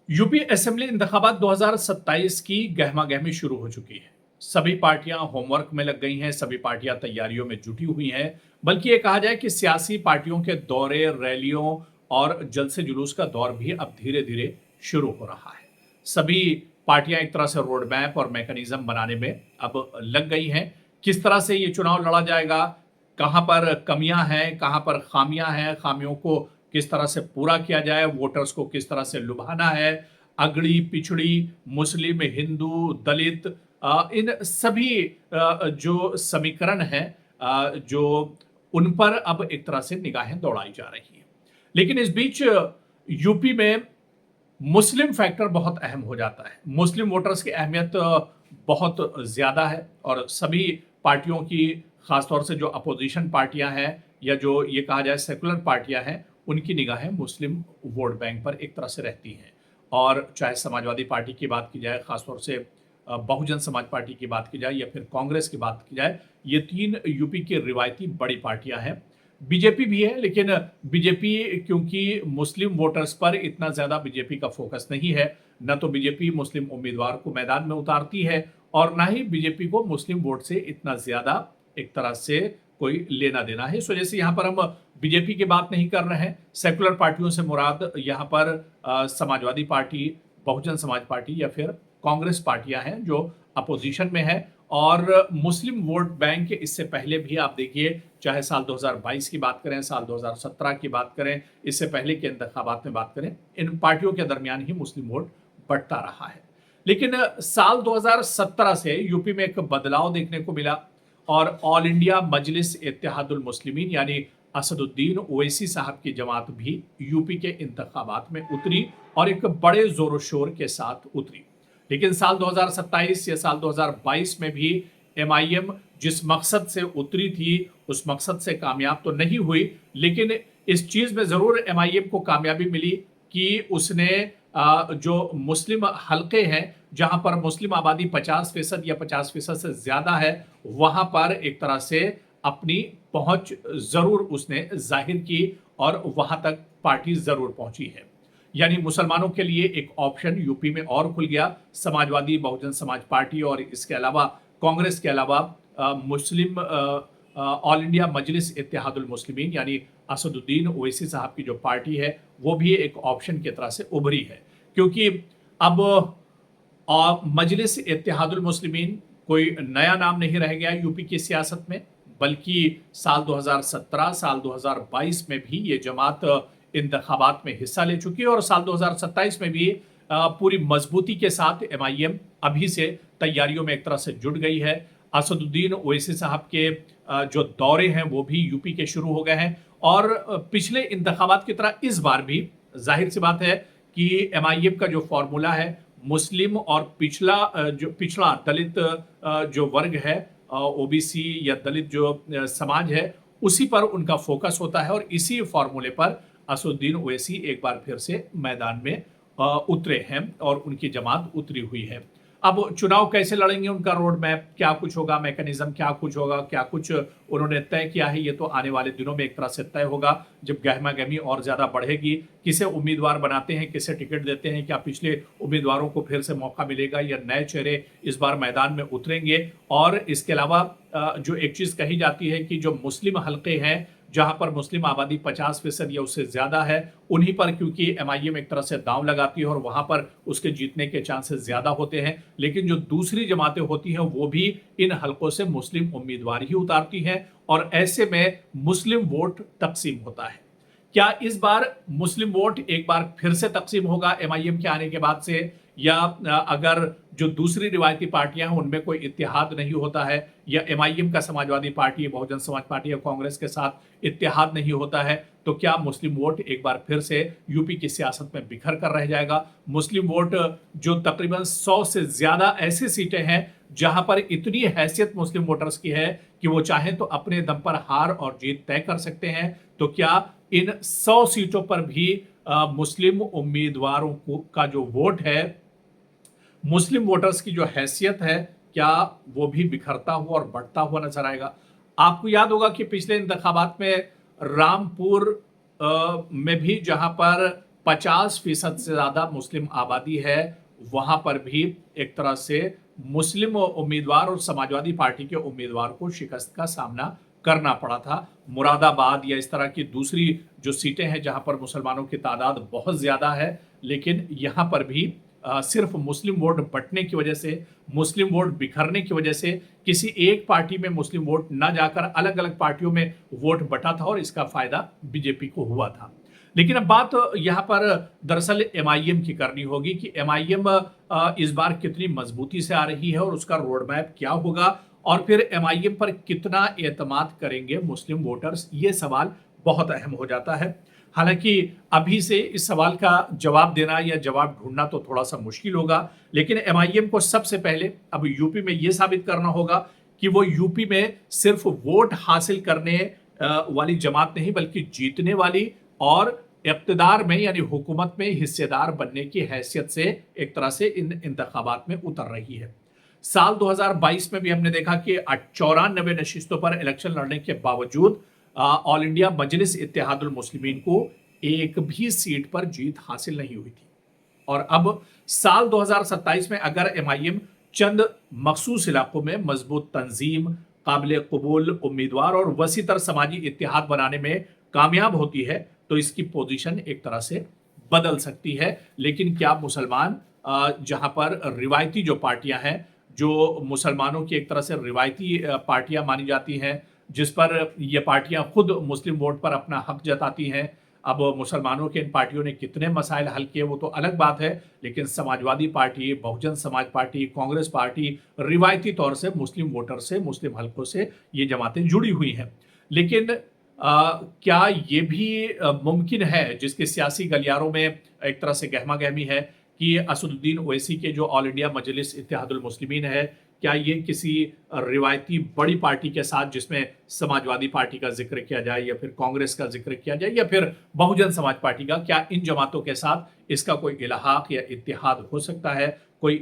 UP assembly इंतखाबात 2027 की गहमा-गहमी शुरू हो चुकी है। सभी पार्टियां होमवर्क में लग गई हैं, सभी पार्टियां तैयारियों में जुटी हुई हैं। बल्कि ये कहा जाए कि सियासी पार्टियों के दौरे, रैलियों और जलसे जुलूस का दौर भी अब धीरे-धीरे शुरू हो रहा है। सभी पार्टियां एक तरह से रोड मैप और मैकेनिज्म बनाने में अब लग गई हैं। किस तरह से ये चुनाव लड़ा जाएगा, कहाँ पर कमियां हैं, कहाँ पर खामियां हैं, खामियों को किस तरह से पूरा किया जाए, वोटर्स को किस तरह से लुभाना है, अगड़ी पिछड़ी, मुस्लिम, हिंदू, दलित, इन सभी जो समीकरण हैं, जो उन पर अब एक तरह से निगाहें दौड़ाई जा रही हैं। लेकिन इस बीच यूपी में मुस्लिम फैक्टर बहुत अहम हो जाता है। मुस्लिम वोटर्स की अहमियत बहुत ज़्यादा है और सभी पार्टियों की, ख़ासतौर से जो अपोज़िशन पार्टियाँ हैं या जो ये कहा जाए सेकुलर पार्टियाँ हैं, उनकी निगाहें मुस्लिम वोट बैंक पर एक तरह से रहती हैं। और चाहे समाजवादी पार्टी की बात की जाए, ख़ासतौर से बहुजन समाज पार्टी की बात की जाए या फिर कांग्रेस की बात की जाए, ये 3 यूपी की रिवायती बड़ी पार्टियाँ हैं। बीजेपी भी है, लेकिन बीजेपी, क्योंकि मुस्लिम वोटर्स पर इतना ज़्यादा बीजेपी का फोकस नहीं है, ना तो बीजेपी मुस्लिम उम्मीदवार को मैदान में उतारती है और ना ही बीजेपी को मुस्लिम वोट से इतना ज़्यादा एक तरह से कोई लेना-देना है। इस वजह से यहाँ पर हम बीजेपी की बात नहीं कर रहे हैं। सेकुलर पार्टियों से मुराद यहाँ पर समाजवादी पार्टी, बहुजन समाज पार्टी या फिर कांग्रेस पार्टियाँ हैं जो अपोज़िशन में है। और मुस्लिम वोट बैंक इससे पहले भी आप देखिए, चाहे साल 2022 की बात करें, साल 2017 की बात करें, इससे पहले के इंतखाबात में बात करें, इन पार्टियों के दरमियान ही मुस्लिम वोट बढ़ता रहा है। लेकिन साल 2017 से यूपी में एक बदलाव देखने को मिला और ऑल इंडिया मजलिस इत्तेहादुल मुस्लिमीन यानी असदुद्दीन ओवैसी साहब की जमात भी यूपी के इंतखाबात में उतरी और एक बड़े जोर शोर के साथ उतरी। लेकिन साल 2027 या साल 2022 में भी एमआईएम जिस मकसद से उतरी थी, उस मकसद से कामयाब तो नहीं हुई। लेकिन इस चीज में जरूर एमआईएम को कामयाबी मिली कि उसने जो मुस्लिम हलके हैं, जहां पर मुस्लिम आबादी 50% या 50% से ज्यादा है, वहां पर एक तरह से अपनी पहुंच जरूर उसने जाहिर की और वहां तक पार्टी जरूर पहुंची है। यानी मुसलमानों के लिए एक ऑप्शन यूपी में और खुल गया। समाजवादी, बहुजन समाज पार्टी और इसके अलावा कांग्रेस के अलावा मुस्लिम ऑल इंडिया मजलिस इत्तेहादुल मुस्लिमीन यानी असदुद्दीन ओवैसी साहब की जो पार्टी है, वो भी एक ऑप्शन की तरह से उभरी है। क्योंकि अब मजलिस इत्तेहादुल मुस्लिमीन कोई नया नाम नहीं रह गया यूपी की सियासत में, बल्कि साल 2017, साल 2022 में भी ये जमात इंतखाबात में हिस्सा ले चुकी है और साल 2027 में भी पूरी मजबूती के साथ एमआईएम अभी से तैयारियों में एक तरह से जुट गई है। असदुद्दीन ओवैसी साहब के जो दौरे हैं वो भी यूपी के शुरू हो गए हैं और पिछले इंतखाबात की तरह इस बार भी जाहिर सी बात है कि एमआईएम का जो फॉर्मूला है, मुस्लिम और जो पिछड़ा दलित जो वर्ग है, ओबीसी या दलित जो समाज है, उसी पर उनका फोकस होता है और इसी फॉर्मूले पर असदुद्दीन ओवैसी एक बार फिर से मैदान में उतरे हैं और उनकी जमात उतरी हुई है। अब चुनाव कैसे लड़ेंगे, उनका रोड मैप क्या कुछ होगा, मैकेनिज्म क्या कुछ होगा, क्या कुछ उन्होंने तय किया है, ये तो आने वाले दिनों में एक तरह से तय होगा जब गहमा-गहमी और ज्यादा बढ़ेगी। किसे उम्मीदवार बनाते हैं, किसे टिकट देते हैं, क्या पिछले उम्मीदवारों को फिर से मौका मिलेगा या नए चेहरे इस बार मैदान में उतरेंगे। और इसके अलावा जो एक चीज कही जाती है कि जो मुस्लिम हल्के हैं, जहां पर मुस्लिम आबादी 50% या उससे ज्यादा है, उन्हीं पर क्योंकि एमआईएम एक तरह से दांव लगाती है और वहां पर उसके जीतने के चांसेस ज्यादा होते हैं। लेकिन जो दूसरी जमातें होती हैं वो भी इन हलकों से मुस्लिम उम्मीदवार ही उतारती हैं और ऐसे में मुस्लिम वोट तकसीम होता है। क्या इस बार मुस्लिम वोट एक बार फिर से तकसीम होगा एमआईएम के आने के बाद से, या अगर जो दूसरी रिवायती पार्टियां हैं उनमें कोई इत्तेहाद नहीं होता है, या एमआईएम का समाजवादी पार्टी, बहुजन समाज पार्टी या कांग्रेस के साथ इत्तेहाद नहीं होता है, तो क्या मुस्लिम वोट एक बार फिर से यूपी की सियासत में बिखर कर रह जाएगा। मुस्लिम वोट जो तकरीबन 100 से ज्यादा ऐसी सीटें हैं जहां पर इतनी हैसियत मुस्लिम वोटर्स की है कि वो चाहें तो अपने दम पर हार और जीत तय कर सकते हैं, तो क्या इन 100 सीटों पर भी मुस्लिम उम्मीदवारों का जो वोट है, मुस्लिम वोटर्स की जो हैसियत है, क्या वो भी बिखरता हुआ और बढ़ता हुआ नजर आएगा। आपको याद होगा कि पिछले इंतखाबात में रामपुर में भी जहां पर 50% से ज्यादा मुस्लिम आबादी है, वहां पर भी एक तरह से मुस्लिम उम्मीदवार और समाजवादी पार्टी के उम्मीदवार को शिकस्त का सामना करना पड़ा था। मुरादाबाद या इस तरह की दूसरी जो सीटें हैं जहां पर मुसलमानों की तादाद बहुत ज्यादा है, लेकिन यहां पर भी सिर्फ मुस्लिम वोट बंटने की वजह से, मुस्लिम वोट बिखरने की वजह से किसी एक पार्टी में मुस्लिम वोट ना जाकर अलग अलग पार्टियों में वोट बटा था और इसका फायदा बीजेपी को हुआ था। लेकिन अब बात यहाँ पर दरअसल एमआईएम की करनी होगी कि एमआईएम इस बार कितनी मजबूती से आ रही है और उसका रोड मैप क्या होगा, और फिर एमआईएम पर कितना एतमाद करेंगे मुस्लिम वोटर्स, ये सवाल बहुत अहम हो जाता है। हालांकि अभी से इस सवाल का जवाब देना या जवाब ढूंढना तो थोड़ा सा मुश्किल होगा, लेकिन एमआईएम को सबसे पहले अब यूपी में यह साबित करना होगा कि वो यूपी में सिर्फ वोट हासिल करने वाली जमात नहीं बल्कि जीतने वाली और इक़्तिदार में यानी हुकूमत में हिस्सेदार बनने की हैसियत से एक तरह से इन इंतखाबात में उतर रही है। साल 2022 में भी हमने देखा कि 94 नशिस्तों पर इलेक्शन लड़ने के बावजूद ऑल इंडिया मजलिस इत्तेहादुल मुस्लिमीन को एक भी सीट पर जीत हासिल नहीं हुई थी। और अब साल 2027 में अगर एमआईएम चंद मखसूस इलाकों में मजबूत तंजीम, काबिल कबूल उम्मीदवार और वसीतर समाजी इत्तेहाद बनाने में कामयाब होती है तो इसकी पोजीशन एक तरह से बदल सकती है। लेकिन क्या मुसलमान जहां पर रिवायती जो पार्टियां हैं, जो मुसलमानों की एक तरह से रिवायती पार्टियां मानी जाती हैं, जिस पर ये पार्टियां खुद मुस्लिम वोट पर अपना हक जताती हैं, अब मुसलमानों के इन पार्टियों ने कितने मसाइल हल किए वो तो अलग बात है, लेकिन Samajwadi party, Bahujan Samaj party, Congress party रिवायती तौर से मुस्लिम वोटर से, मुस्लिम हलकों से ये जमातें जुड़ी हुई हैं। लेकिन क्या ये भी मुमकिन है, जिसके सियासी गलियारों में एक तरह से गहमा गहमी है, कि असदुद्दीन ओवैसी के जो ऑल इंडिया मजलिस इत्तेहादुल मुस्लिमीन है, क्या ये किसी रिवायती बड़ी पार्टी के साथ, जिसमें समाजवादी पार्टी का जिक्र किया जाए या फिर कांग्रेस का जिक्र किया जाए या फिर बहुजन समाज पार्टी का, क्या इन जमातों के साथ इसका कोई इल्हाक या इत्तेहाद हो सकता है, कोई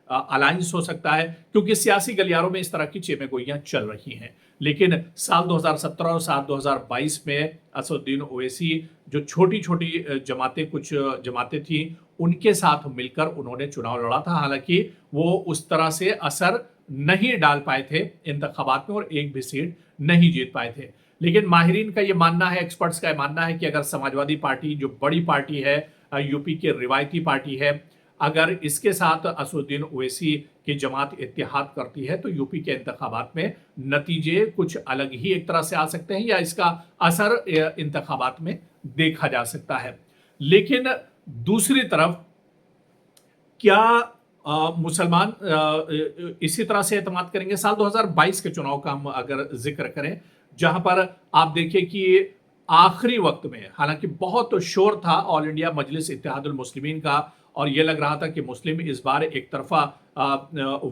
अलायंस हो सकता है? क्योंकि सियासी गलियारों में इस तरह की चेमेगोइयां चल रही हैं। लेकिन साल 2017 और साल 2022 में असदुद्दीन ओवैसी जो छोटी छोटी जमातें, कुछ जमातें थी, उनके साथ मिलकर उन्होंने चुनाव लड़ा था। हालांकि वो उस तरह से असर नहीं डाल पाए थे इंतखाबात में और एक भी सीट नहीं जीत पाए थे। लेकिन माहिरीन का ये मानना है, एक्सपर्ट्स का ये मानना है कि अगर समाजवादी पार्टी जो बड़ी पार्टी है, यूपी की रिवायती पार्टी है, अगर इसके साथ असदुद्दीन ओवैसी की जमात इत्तेहाद करती है तो यूपी के इंतखाबात में नतीजे कुछ अलग ही एक तरह से आ सकते हैं या इसका असर इंतखाबात में देखा जा सकता है। लेकिन दूसरी तरफ क्या मुसलमान इसी तरह से एतमाद करेंगे? साल 2022 के चुनाव का हम अगर जिक्र करें, जहां पर आप देखिए कि आखिरी वक्त में, हालांकि बहुत शोर था ऑल इंडिया मजलिस इत्तेहादुल मुस्लिमीन का और यह लग रहा था कि मुस्लिम इस बार एक तरफा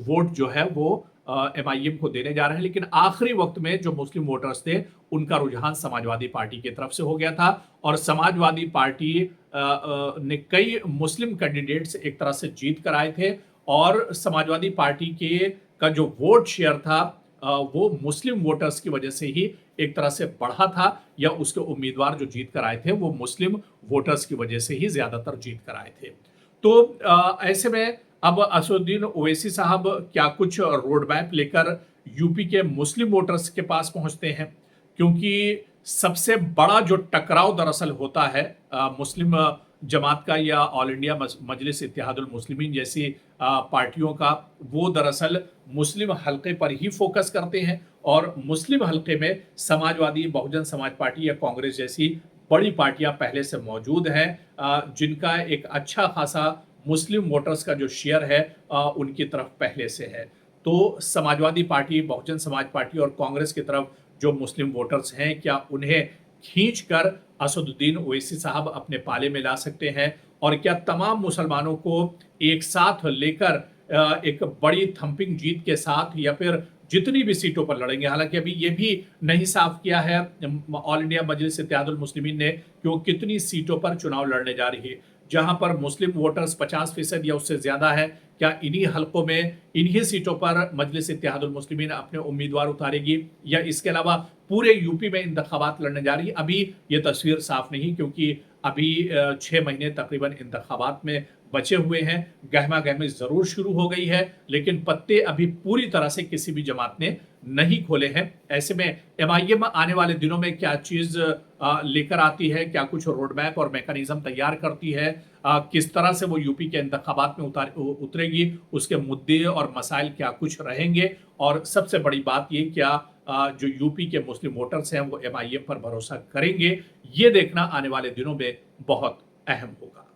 वोट जो है वो एमआईएम को देने जा रहे हैं, लेकिन आखिरी वक्त में जो मुस्लिम वोटर्स थे उनका रुझान समाजवादी पार्टी की तरफ से हो गया था और समाजवादी पार्टी ने कई मुस्लिम कैंडिडेट्स एक तरह से जीत कर आए थे और समाजवादी पार्टी के का जो वोट शेयर था वो मुस्लिम वोटर्स की वजह से ही एक तरह से बढ़ा था, या उसके उम्मीदवार जो जीत कर आए थे वो मुस्लिम वोटर्स की वजह से ही ज्यादातर जीत कर आए थे। तो ऐसे में अब असदुद्दीन ओवैसी साहब क्या कुछ रोड मैप लेकर यूपी के मुस्लिम वोटर्स के पास पहुंचते हैं? क्योंकि सबसे बड़ा जो टकराव दरअसल होता है मुस्लिम जमात का या ऑल इंडिया मजलिस इत्तेहादुल मुस्लिमीन जैसी पार्टियों का, वो दरअसल मुस्लिम हलके पर ही फोकस करते हैं और मुस्लिम हलके में समाजवादी, बहुजन समाज पार्टी या कांग्रेस जैसी बड़ी पार्टियां पहले से मौजूद हैं, जिनका एक अच्छा खासा मुस्लिम वोटर्स का जो शेयर है उनकी तरफ पहले से है। तो समाजवादी पार्टी, बहुजन समाज पार्टी और कांग्रेस की तरफ जो मुस्लिम वोटर्स हैं, क्या उन्हें खींचकर असदुद्दीन ओवैसी साहब अपने पाले में ला सकते हैं? और क्या तमाम मुसलमानों को एक साथ लेकर एक बड़ी थंपिंग जीत के साथ या फिर जितनी भी सीटों पर लड़ेंगे? हालांकि अभी ये भी नहीं साफ किया है ऑल इंडिया मजलिस इत्तेहादुल मुस्लिमीन ने कि वो कितनी सीटों पर चुनाव लड़ने जा रही है। जहां पर मुस्लिम वोटर्स 50% या उससे ज्यादा है, क्या इन्हीं हलकों में, इन्हीं सीटों पर मजलिस इत्तेहादुल मुस्लिमीन अपने उम्मीदवार उतारेगी या इसके अलावा पूरे यूपी में इंतखाबात लड़ने जा रही है? अभी ये तस्वीर साफ नहीं, क्योंकि अभी 6 महीने तकरीबन इंतखाबात में बचे हुए हैं। गहमा गहमी जरूर शुरू हो गई है, लेकिन पत्ते अभी पूरी तरह से किसी भी जमात ने नहीं खोले हैं। ऐसे में एमआईएम आने वाले दिनों में क्या चीज लेकर आती है, क्या कुछ रोड मैप और मैकेनिज्म तैयार करती है, किस तरह से वो यूपी के इंतखाबात में उतरेगी, उसके मुद्दे और मसाइल क्या कुछ रहेंगे, और सबसे बड़ी बात ये, क्या जो यूपी के मुस्लिम वोटर्स हैं वो एमआईएम पर भरोसा करेंगे, ये देखना आने वाले दिनों में बहुत अहम होगा।